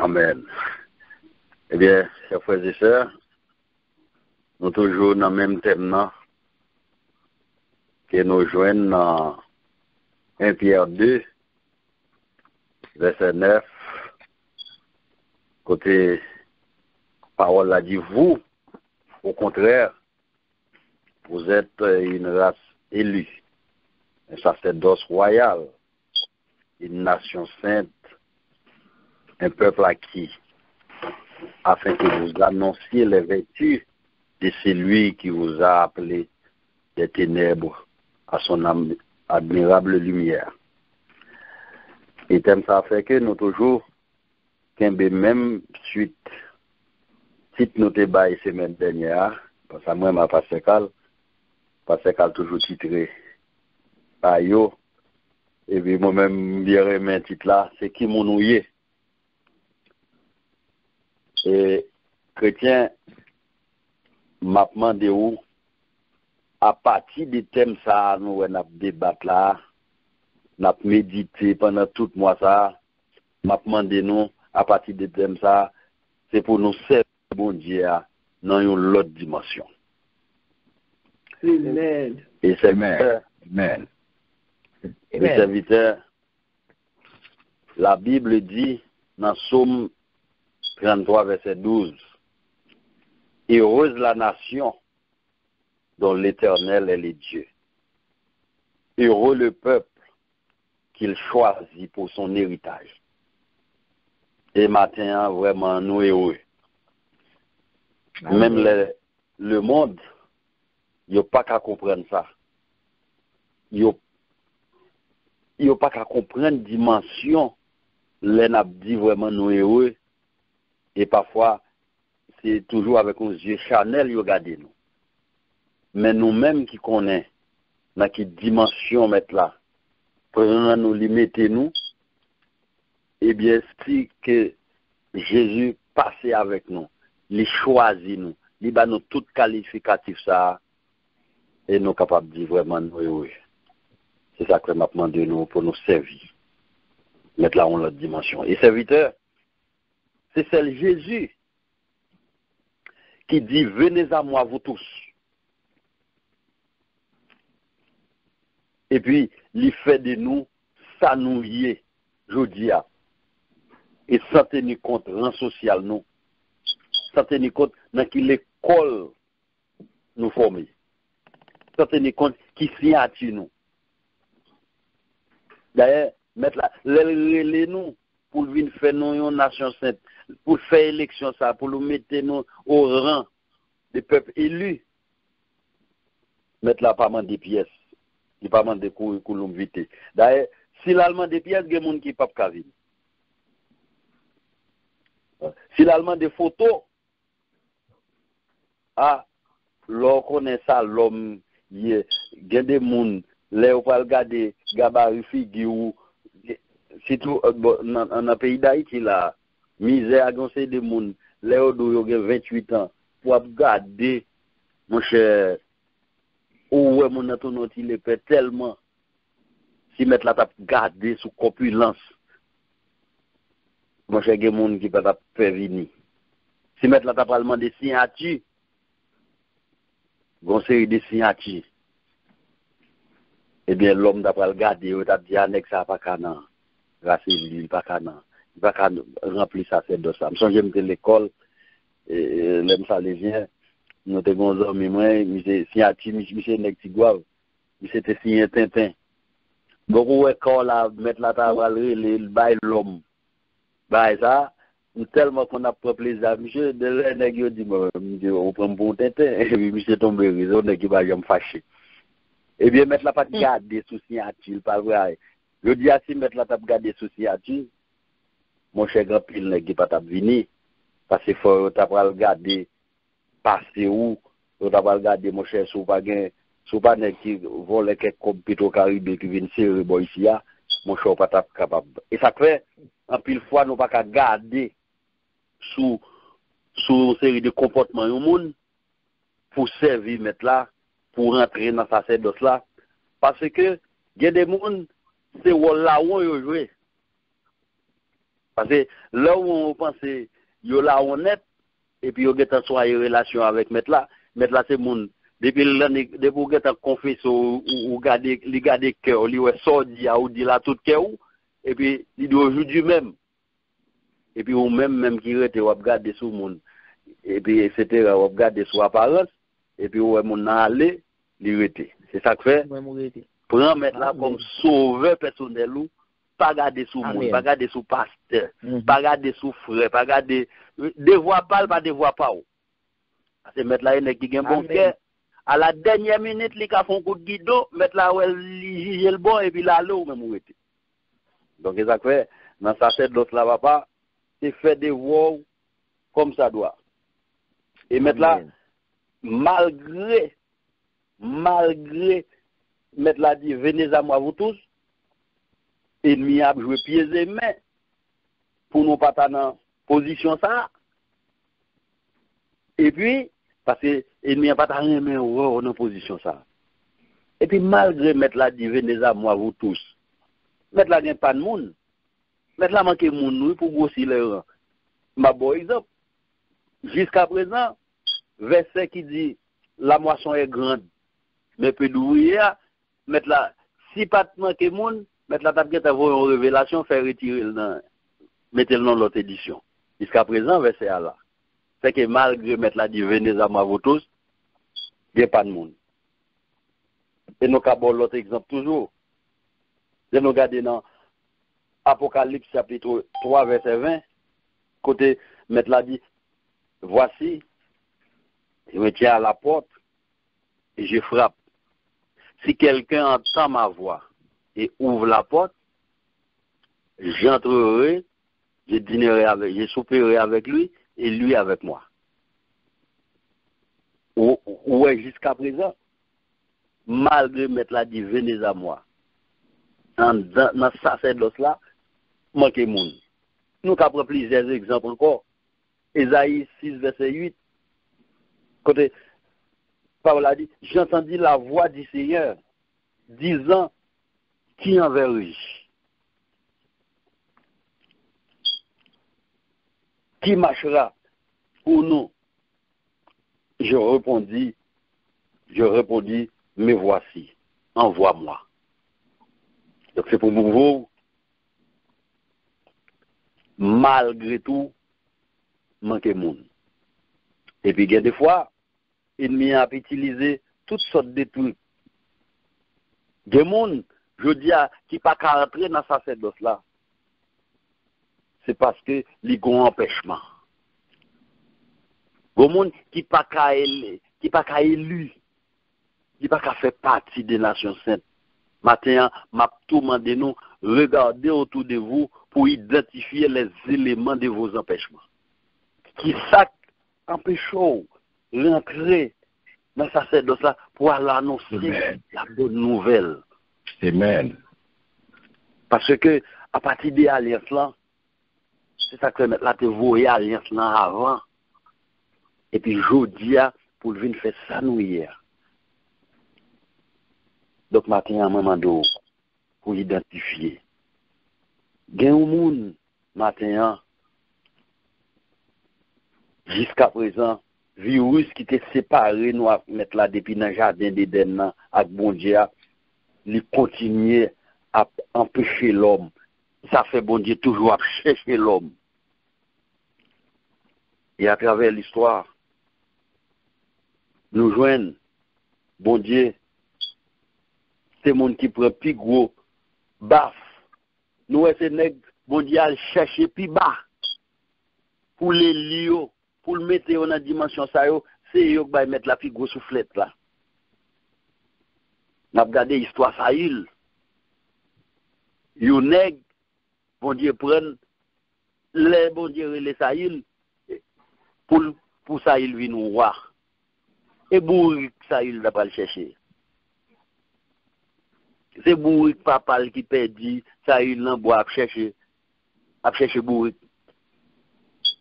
Amen. Eh bien, chers frères et sœurs, nous toujours dans le même thème là, que nous joignent dans 1 Pierre 2, verset 9, côté parole a dit, vous, au contraire, vous êtes une race élue, un sacerdoce royal, une nation sainte, un peuple acquis, afin que vous annonciez les vertus de celui qui vous a appelé des ténèbres à son admirable lumière. Et ça fait que nous toujours, même suite, si nous débat la semaine dernière, parce que moi, ma Pascal toujours titré par yo, et puis moi-même, bien remis titre là, c'est qui mon nouillé. Et chrétien, m'a demandé où, à partir des thèmes ça, nous avons débattu là, nous avons médité pendant tout le mois ça, m'a demandé nous, à partir des thèmes ça, c'est pour nous servir bon Dieu dans une autre dimension. Amen. Et serviteurs, Amen. les serviteurs, la Bible dit dans Psaume 33, verset 12, heureuse la nation dont l'Éternel est le Dieu. Heureux le peuple qu'il choisit pour son héritage. Et maintenant, vraiment, nous heureux. Même le monde, il n'y a pas qu'à comprendre ça. Il n'y a pas qu'à comprendre la dimension. Les n'a dit vraiment nous heureux. Et parfois, c'est toujours avec un yeux charnel, ils regardent nous. Mais nous-mêmes qui connaissons, dans quelle dimension mettre là, prenons nous limiter nous, eh bien, si que Jésus passait avec nous, il choisit nous, il bat nous tout qualificatif ça, et nous capables de dire vraiment nous heureux. C'est ça que m'a demandé nous pour nous servir. Mettre là en l'autre dimension. Et serviteur, c'est celle Jésus qui dit venez à moi vous tous. Et puis, il fait de nous, ça nous y est, je dis, et sans tenir compte rang social, nous, sans tenir compte dans qui l'école nous forme, sans tenir compte qui signature nous. D'ailleurs, mettre là, les nous, pour venir faire nous une nation sainte, pour faire élection, ça, pour nous mettre nous au rang des peuples élus, mettre là pas mal de pièces. Il n'y a pas de curriculum vitae. D'ailleurs, si l'allemand des pièces, il y a des gens qui ne peuvent pas venir. Si l'allemand des photos, l'on connaît ça, l'homme, il y a des gens, là, on peut regarder gabarit figure, surtout dans un pays d'Haïti, là, misère, c'est des gens, là, on a 28 ans, pour regarder, mon cher, où est mon atonot, il est fait tellement. Si mettre la tape garder sous corpulence, mon cher, il y a des gens qui peuvent faire venir. Si mettre la tape allemand des signatures, une série de signatures, eh bien, l'homme d'après le garder, il a dit, annexe ça pas canan. Il pas canan. Il va remplir ça, c'est de ça. Je me suis l'école, et l'aime ça les vient. Nous avons des hommes, moi, monsieur signature, monsieur Nectigouave, monsieur était signé Tintin. Donc, où est qu'on la mettre la table, le bail l'homme. Bail ça, tellement qu'on a pris plaisir, monsieur, de l'année, dit, on prend un bon Tintin, et puis monsieur tombé, raison, qui va me fâcher. Eh bien, mettre la patte garder sous signature, pas vrai. Je dis à si mettre la table garder sous signature, mon cher grand pile n'est pas venir, parce qu'il faut regarder. Passer où, on va regarder mon cher sous pas qui vole quelques compétents caribés qui viennent serrer ici, mon cher pas capable. Et ça fait, en pile fois, nous pas qu'à garder sous une série de comportements au monde pour servir mettre là, pour rentrer dans sa sacerdoce là. Parce que, il y a des gens, c'est là où ils jouent. Parce que là où on pense, yo là honnête, et puis yo get en soit en relation avec mettre là c'est moun. Depuis l'année, depuis vous get en confesse ou garder, li garder cœur, li ouais sordi ou dit là tout cœur, et puis il doit aujourd'hui même. Et puis ou même qui rete ou regarder sous moun. Et puis etc. ou regarder sous apparence, et puis ou moun nan aller, li rete. C'est ça que fait. Prends mettre là comme sauveur personnel ou pas garder sous moun, pas garder sous pasteur, pas garder sous frère, pas garder devoir pas devoir pas. C'est mettre là une qui gagne bon cœur. À la dernière minute, il a fait un coup de guidon, mettre là où il juge le bon et puis là où même où était. Donc c'est ça que fait dans sa tête d'autres là pas, c'est faire des voix comme ça doit. Et mettre là malgré mettre là dit venez à moi vous tous. Ennemi a joué pieds et mains pour nous pas dans position ça. Et puis, parce que l'ennemi a pas dans main dans position ça. Et puis, malgré mettre la dit, venez à moi, vous tous, mettre la gagne pas de monde, mettre la manque de monde pour grossir les rangs. Ma bon exemple, jusqu'à présent, verset qui dit, la moisson est grande, mais peu d'ouvriers, mettre la, si pas de manque de monde, mettre la table qui avoir une révélation, faire retirer le nom, mettez le nom de l'autre édition. Jusqu'à présent, verset à là. C'est que malgré mettre la dit, venez à moi vous tous, il n'y a pas de monde. Et nous avons l'autre exemple toujours. Et nous regardons dans Apocalypse chapitre 3, verset 20, côté mettre la dit, voici, je me tiens à la porte et je frappe. Si quelqu'un entend ma voix et ouvre la porte, j'entrerai, je dînerai avec, je souperai avec lui et lui avec moi. Ouais, jusqu'à présent, malgré mettre la dit, venez à moi, dans sacerdoce là, manquez moun. Nous avons plusieurs exemples encore. Ésaïe 6, verset 8, côté, Paul a dit, j'entendis la voix du Seigneur, disant, qui enverrai-je? Qui marchera pour nous? Je répondis, me voici, envoie-moi. Donc c'est pour vous, malgré tout, manquer monde. Et puis, il y a des fois, l'ennemi a utilisé toutes sortes de trucs. Des gens, je dis, qui ne peuvent pas rentrer dans sa sacerdoce là. C'est parce que les ont un empêchement. Des gens qui ne peuvent pas élu, qui ne peuvent pas faire partie des nations saintes. Maintenant, m'a tout demandé nous, regardez autour de vous pour identifier les éléments de vos empêchements. Qui ça empêche rentrer dans sa sacerdoce là pour aller annoncer la bonne nouvelle. Amen. Parce que à partir de l'alliance là, c'est ça que là tu vois l'alliance là avant. Et puis jeudi pour venir faire ça nous hier. Donc maintenant, maman pour identifier. Gen ou moun maintenant jusqu'à présent virus qui était séparé nous a mettre là depuis dans jardin d'Éden avec bon Dieu, il continue à empêcher l'homme. Ça fait bon Dieu toujours à chercher l'homme. Et à travers l'histoire, nous joignons bon Dieu. C'est monde qui prend plus gros baf. Nous c'est nèg bon Dieu chercher plus bas pour les lios, pour le mettre dans dimension ça yo, c'est yo qui mettre la plus gros soufflette là. N'a regardé histoire Saül. Yo nèg bon Dieu prend les bon Dieu les Saül pour Saül vinn roi. Et bourri Saül n'a pas le chercher. C'est bourrique papa qui perdit, ça il n'en boit à chercher bourrique.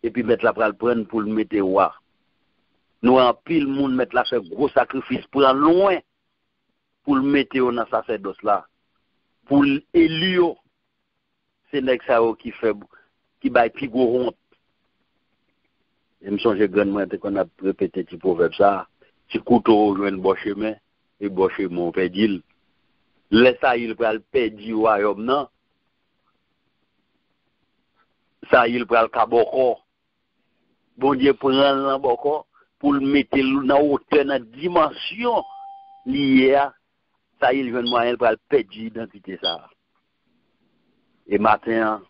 Et puis mettre la pral prendre pour le mettre roi. Nous en pile monde mettre la faire gros sacrifice pour loin pour le mettre dans sacerdoce là. Pour élire c'est nèg ça qui baille plus gros honte. Et me songe grandement qu'on a répété petit proverbe ça, si couteau joue un bon chemin et bon chemin on peut dire laisse ça il va le perdre royaume non. Ça il va le caboko. Bon Dieu prend le boko pour le mettre dans hauteur dans dimension liée à ça il vient moyen pour le perdre identité ça. Et matin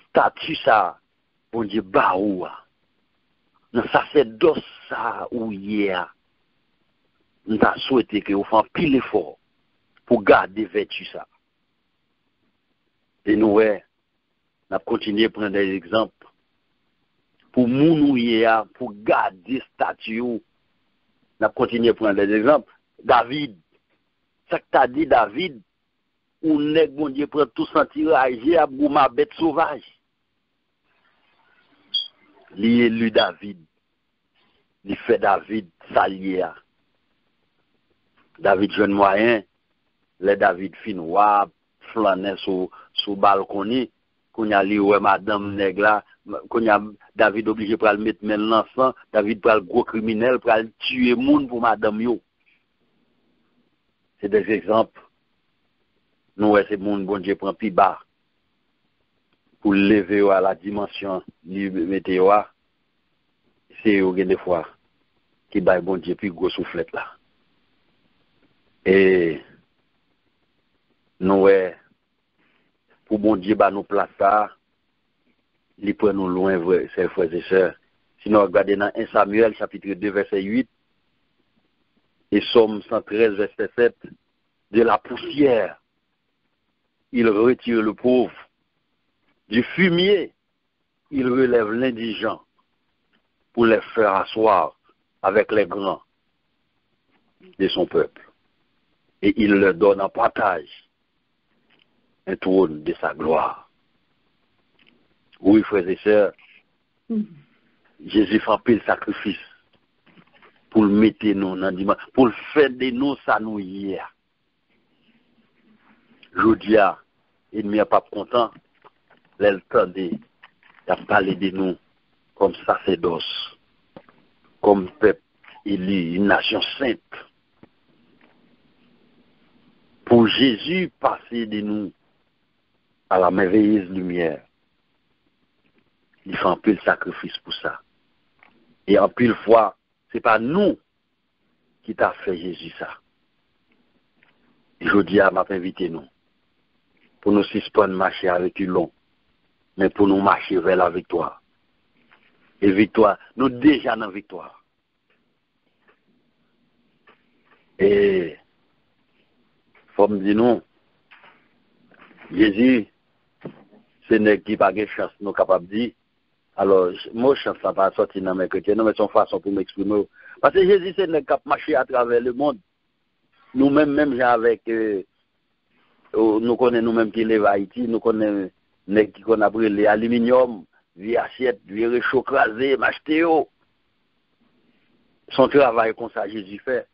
statut ça bon Dieu baoua. Dans sacerdoce ça ou hier. Nous avons souhaité que vous fassiez pile effort pour garder vertu ça. Et nous, nous continuons à prendre des exemples pour nous, pour garder statut. Nous continuons à prendre des exemples. David, ça que tu as dit, David, ou n'est bon Dieu prend tout sentir agir à ma bête sauvage. L'élu David, il fait David salier. David jeune moyen, les David fin wap, flaner sous balcon, qu'on y a li ouais madame nèg là, qu'on y a David obligé pour le mettre men l'enfant, David pour le gros criminel pour le tuer moun pour madame yo. C'est des exemples. Nous c'est moun bon Dieu prend pi bas pour lever à la dimension li météo. C'est au gain des fois qui bail bon Dieu puis gros soufflette là. Et nous, pour bon Dieu, nous place ça, il prend nous loin, ses frères et sœurs. Sinon, regardez dans 1 Samuel, chapitre 2, verset 8, et Somme 113, verset 7, de la poussière, il retire le pauvre. Du fumier, il relève l'indigent pour les faire asseoir avec les grands de son peuple. Et il leur donne en partage un trône de sa gloire. Oui, frères et sœurs, Jésus fait le sacrifice pour le mettre nous dans dimanche, pour le faire de nous ça nous hier. Je dis à l'ennemi n'est pas content, l'entendez, il a parlé de nous comme sacerdoce, comme peuple élu, une nation sainte. Pour Jésus passer de nous à la merveilleuse lumière, il fait un peu le sacrifice pour ça. Et en pile fois, ce n'est pas nous qui t'a fait Jésus ça. Et je dis à m'a invité nous, pour nous suspendre marcher avec une long, mais pour nous marcher vers la victoire. Et victoire, nous déjà dans la victoire. Et faut me dire non. Jésus, c'est n'est qui pas de chance, nous capables de dire. Alors, moi, chance, ça va sortir dans mes chrétiens, mais c'est une façon pour m'exprimer. Parce que Jésus, c'est n'est qui marcher à travers le monde. Nous-mêmes, même avec, nous connaissons nous-mêmes qui lèvent Haïti, nous connaissons qui qu'on a brûlé l'aluminium, vie assiette, vie réchaud crasé, machéo. Son travail comme ça, Jésus fait.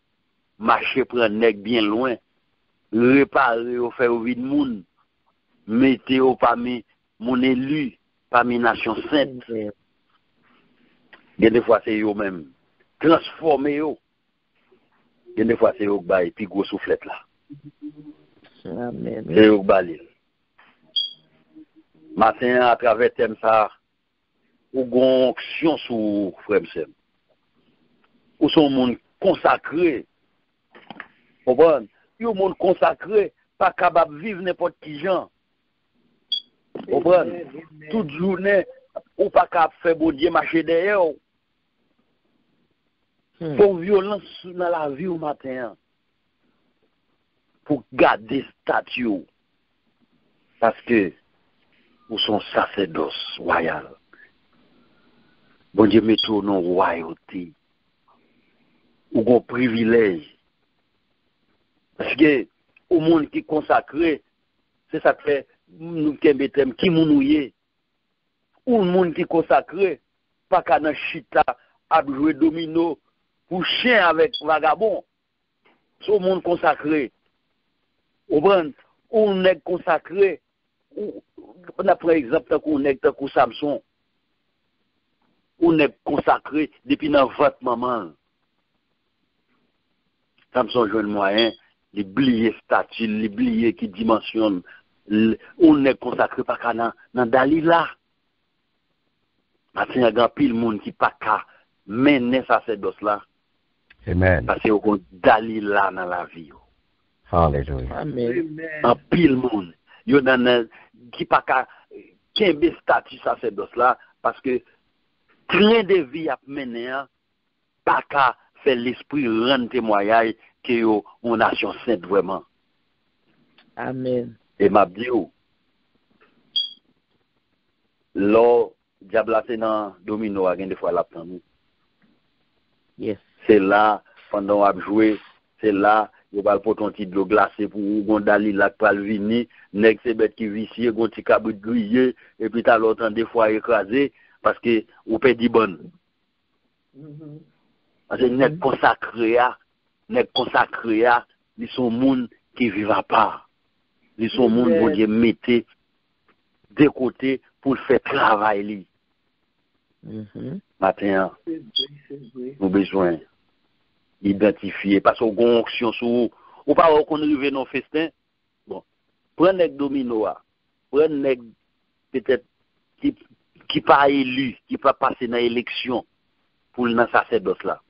Marcher prendre nèg bien loin. Réparer ou faire vie de monde, mettez-vous parmi mon élu, parmi nation sainte. Il y a des fois c'est eux-mêmes. Transformez-vous. Il y a des fois c'est eux qui baillent, puis gros soufflette là. Amen. C'est eux qui baillent. Matin, à travers thème ça, ou gon onction sur frère Sem. Ou son monde consacré. Vous comprenez? Yo monde consacré, pas capable de vivre n'importe qui gens. Vous comprenez? Toute journée, ou pas capable de faire bon Dieu marcher derrière. Pour violence dans la vie au matin. Pour garder statut. Parce que vous sont sacerdoce royal. Bon Dieu met tout dans royauté. Ou gon privilège. Parce que au monde qui est consacré, c'est ça que fait nous qui mettons qui mounouye. Ou le monde qui est consacré, pas qu'à dans chita à jouer domino pour chien avec vagabond. C'est au monde consacré. Ou on est consacré, on a pris exemple qu'on est comme Samson. On est consacré depuis dans votre maman. Samson joue le moyen, les blier statut, les blier qui dimensionne. On est consacré par dans Dalila. Maintenant, il y a grand pile monde qui pas qu'à mener sacerdoce là. Amen. Parce que on Dalila dans la vie. Hallelujah. Amen. En pile monde. Yo dans qui pas qu'à kembe statut sacerdoce là parce que train de vie à mener pas qu'à faire l'esprit rendre témoignage que yo une nation sainte vraiment. Amen. Et m'a dit l'eau diable c'est dans domino à des fois la prend nous. Yes. C'est là pendant on jouer, c'est là yo va pour ton petit de l'eau glacée pour gondali là pour venir, nèg c'est bête qui vicieux, gon petit cabrit grillé et puis t'as l'autre des fois écrasé parce que ou perdit bonne. Parce que nèg consacré ils sont monde qui vivent à part. Ils sont monde bon Dieu mettez de côté pour faire travail li. Matin, nous besoin identifier parce qu'on a onction sur ou pas qu'on arrive dans festin. Bon, prendre nèg domino a, prendre nèg peut-être qui pas élu, qui pas passer dans élection pour dans sacerdoce là.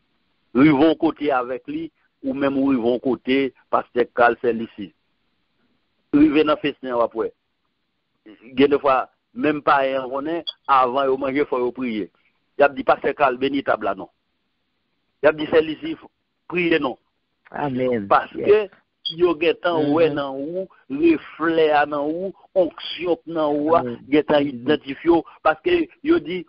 Ils vont côté avec lui ou même ils vont côté pasteur Carl c'est ici. Rive dans festin après. Des fois même pas un connaît avant de manger faut prier. Il a dit pasteur Carl béni table là non. Il a dit c'est ici prier non. Amen. Parce que yo getan ouais nan ou reflet nan ou onction nan ou getan identifié parce que yo dit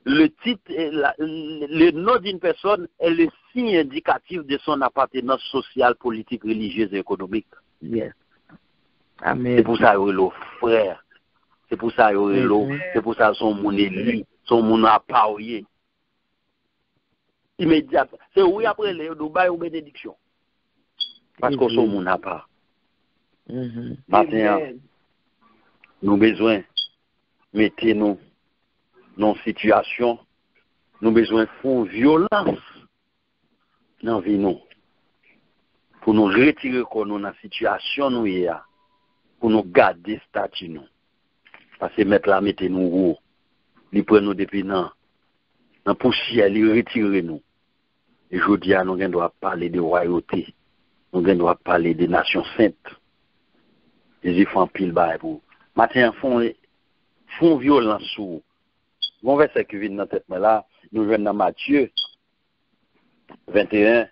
le titre le nom d'une personne est le signe indicatif de son appartenance sociale, politique, religieuse et économique. Yes. Amen. C'est pour ça yo le frère. C'est pour ça yo c'est pour ça son moun élu, son moun a parlé. Immédiat. C'est oui après les Dubaï ou bénédiction. Parce que son moun n'a pas. Maintenant, nous besoin mettez-nous dans situation, nous besoin de violence dans vie nous. Pour nous retirer dans la situation nous y a, pour nous garder statut nous. Parce que mettre la mettez nous haut, li prend nous depuis dans poussière, li retirer nous. Et je dis à nous on doit parler de royauté. Nous devons parler des nations saintes. Ils font pile bail pour. Matin, font violence sur. Bon verset qui vient dans la tête, mais là, nous venons dans Matthieu 21,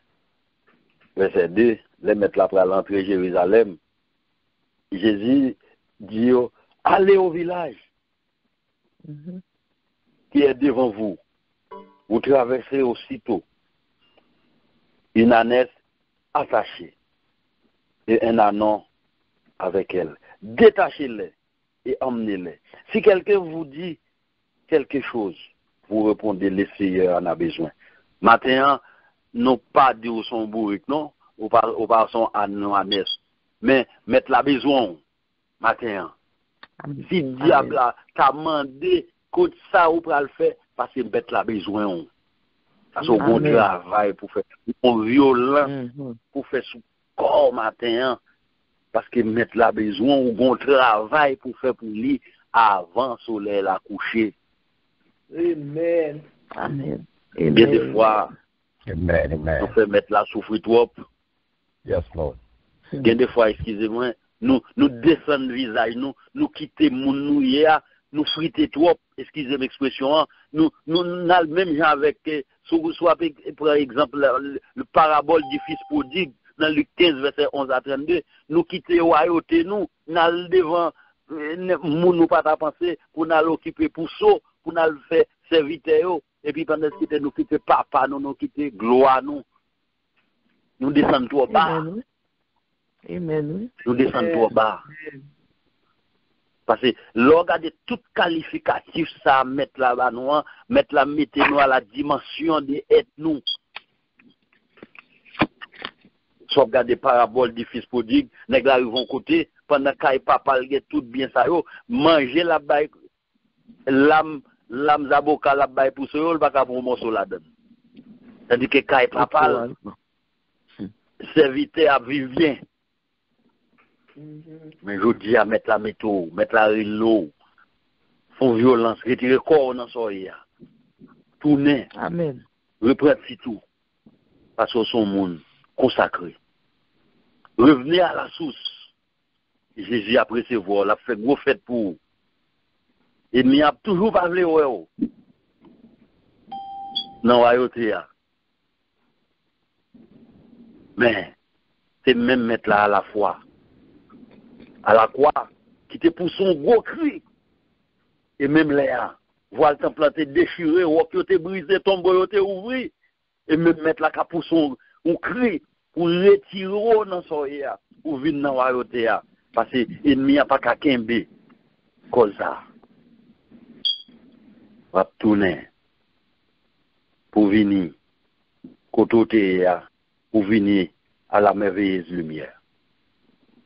verset 2, les mettre là pour l'entrée Jérusalem. Jésus dit, allez au village qui est devant vous. Vous traverserez aussitôt une ânesse attachée et un ânon avec elle. Détachez-les et emmenez-les. Si quelqu'un vous dit quelque chose, vous répondez, le Seigneur en a besoin. Maintenant, non pas dire son bourrique, non, ou pas son ânesse, mais mettre la besoin. Matin, si le diable t'a demandé que ça ou pas le faire, parce que mettre la besoin. Parce qu'on bon travail pour faire, on violent pour faire sous corps matin, parce que mettre la besoin, ou bon travail pour faire pour lui avant le soleil la coucher. Amen. Amen. Bien des fois, Amen. on fait mettre la souffrir trop. Yes, Lord. Bien des fois, excusez-moi, nous descendons le visage, nous quittons mon nous hier, nous friter trop, excusez l'expression, nous n'avons même gens avec, soit par exemple, le parabole du fils prodigue, dans Luc 15, verset 11 à 32, nous quittons royauté, nous allons devant, nous pas penser, pour nous occuper pour ça, pour nous faire serviteur, et puis pendant ce temps, nous quittons papa, nous quittons gloire, nous descendons trop bas. Amen. Nous descendons trop bas. Parce que regarder tout qualificatif ça mettre là-bas nous mettre nous à la dimension de être nous. Soit regarder parabole du fils prodigue, nèg la vont côté pendant que papa il tout bien ça yo, manger la baille l'âme zaboka la baille pour ça, il va pas pour morceau là-dedans. Tandis que quand papa serviteur à vivre bien. Mais je dis à mettre la météo, mettre la l'eau, font violence, retirer le corps dans soya. Tourner. Amen. Reprendre tout. Parce que son monde consacré. Revenez à la source. Jésus a précevoir, l'a fait gros fête pour vous. Et il a toujours pas voulu ouais. Non, royauté. Mais c'est même mettre là à la fois. À la croix, qui te pousse son gros cri. Et même là, voir le temps planté déchiré, ou qui te brisé, tombeau, te ouvert. Et même mettre là, qui pousse son cri pour retirer dans son ya, pour venir dans la royauté. Parce que l'ennemi n'a pas qu'à kembe. Comme ça. Va tourner. Pour venir. Côté pour venir à la merveilleuse lumière.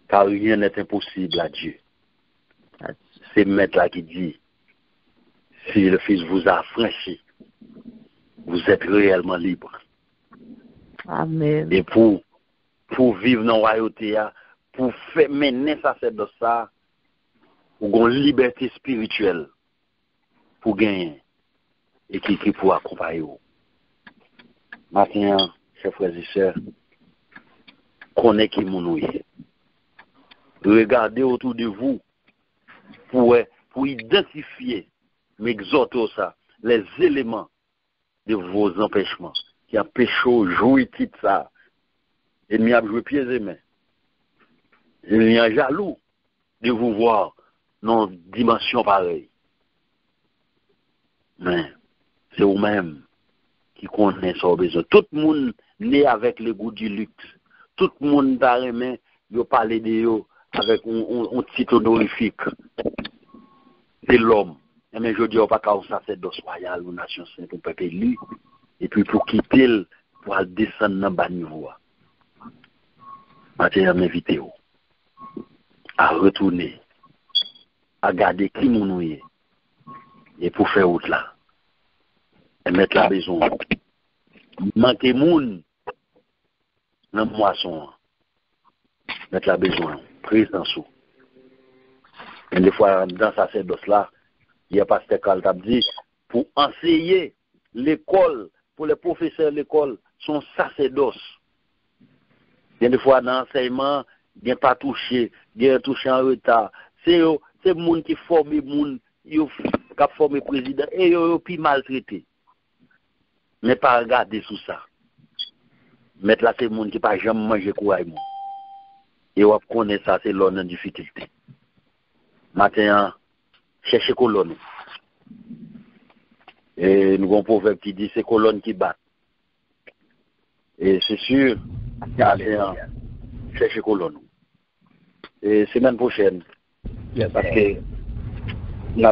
Car rien n'est impossible à Dieu. C'est Maître là qui dit, si le Fils vous a affranchi, vous êtes réellement libre. Amen. Et pour vivre dans la royauté, pour faire mener ça, c'est de ça, pour une liberté spirituelle, pour gagner, et qui pour accompagner vous. Maintenant, chers frères et sœurs, connaissez qui vous êtes. Regardez autour de vous pour identifier, m'exhorter ça, les éléments de vos empêchements qui empêchent de jouer tout ça. Et il y a joué pieds et mains. Il y a jaloux de vous voir dans une dimension pareille. Mais c'est vous-même qui connaissez son besoin. Tout le monde né avec le goût du luxe. Tout le monde a aimé parler de eux avec un titre honorifique. C'est l'homme. Mais je dis, on va pas ça c'est sacerdoce royal ou nation sainte, on peut élu. Et puis pour quitter, pour aller descendre dans le bas niveau. Je m'invite à retourner, à garder qui nous est. Et pour faire autre là. Et mettre la maison. Manquer moun dans la moisson. Mettre la maison. Présence. Et des fois, dans sa sacerdoce là, il y a pasteur Carl t'a dit, pour enseigner l'école, pour les professeurs de l'école, son sacerdoce. Il y a des fois, dans l'enseignement, il n'y a pas touché, il y a touché en retard. C'est le monde qui forme le monde, qui forme le président, et il est plus maltraité. Mais pas regarder sous ça. Mettre là, c'est le monde qui n'a pas jamais mangé courage. Et on connaît ça, c'est l'homme en difficulté. Maintenant, cherchez colonne. Et nous avons un proverbe qui dit c'est colonne qui bat. Et c'est sûr, cherchez colonne. Et semaine prochaine, parce que nous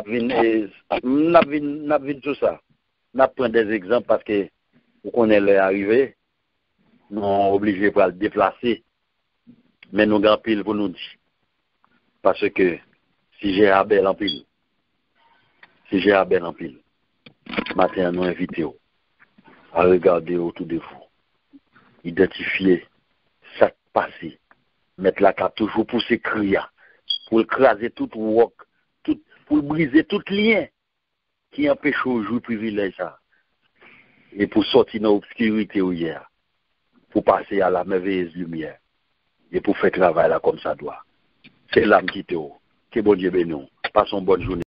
avons tout ça. Nous prenons des exemples parce que vous connaissez l'arrivée. Nous sommes obligés de le déplacer. Mais nous avons pile pour nous dire. Parce que si j'ai Abel en pile, maintenant nous invitons à regarder autour de vous, identifier ce qui passe, mettre la carte toujours pour se crier, pour écraser tout rock, pour briser tout lien qui empêche au jour privilège ça, et pour sortir dans l'obscurité hier, pour passer à la merveilleuse lumière, et pour faire travail là comme ça doit. C'est l'âme qui te haut. Que bon Dieu bénisse. Passons bonne journée.